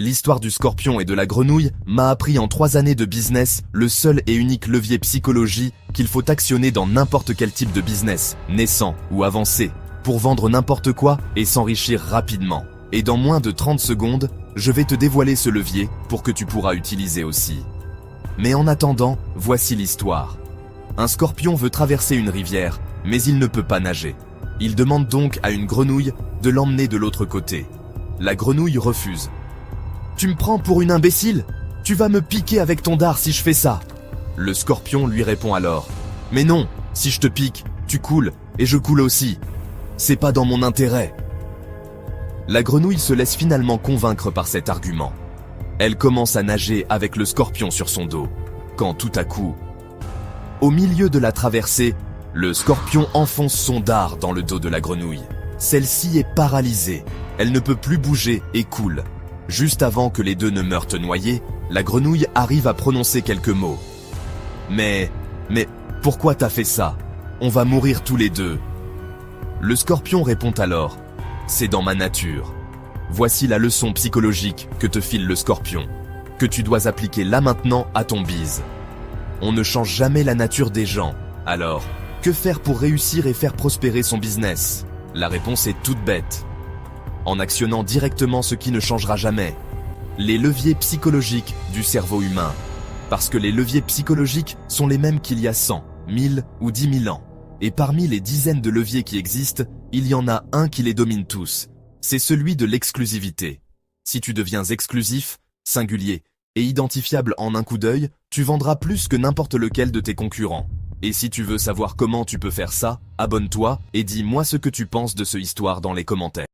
L'histoire du scorpion et de la grenouille m'a appris en 3 années de business le seul et unique levier psychologie qu'il faut actionner dans n'importe quel type de business, naissant ou avancé, pour vendre n'importe quoi et s'enrichir rapidement. Et dans moins de 30 secondes, je vais te dévoiler ce levier pour que tu pourras utiliser aussi. Mais en attendant, voici l'histoire. Un scorpion veut traverser une rivière, mais il ne peut pas nager. Il demande donc à une grenouille de l'emmener de l'autre côté. La grenouille refuse. « Tu me prends pour une imbécile? Tu vas me piquer avec ton dard si je fais ça !» Le scorpion lui répond alors. « Mais non, si je te pique, tu coules, et je coule aussi. C'est pas dans mon intérêt. » La grenouille se laisse finalement convaincre par cet argument. Elle commence à nager avec le scorpion sur son dos, quand tout à coup, au milieu de la traversée, le scorpion enfonce son dard dans le dos de la grenouille. Celle-ci est paralysée, elle ne peut plus bouger et coule. Juste avant que les deux ne meurent noyés, la grenouille arrive à prononcer quelques mots. Mais pourquoi t'as fait ça? On va mourir tous les deux. Le scorpion répond alors, c'est dans ma nature. Voici la leçon psychologique que te file le scorpion, que tu dois appliquer là maintenant à ton bise. On ne change jamais la nature des gens, alors, que faire pour réussir et faire prospérer son business? La réponse est toute bête. En actionnant directement ce qui ne changera jamais. Les leviers psychologiques du cerveau humain. Parce que les leviers psychologiques sont les mêmes qu'il y a 100, 1000 ou 10 000 ans. Et parmi les dizaines de leviers qui existent, il y en a un qui les domine tous. C'est celui de l'exclusivité. Si tu deviens exclusif, singulier et identifiable en un coup d'œil, tu vendras plus que n'importe lequel de tes concurrents. Et si tu veux savoir comment tu peux faire ça, abonne-toi et dis-moi ce que tu penses de ce histoire dans les commentaires.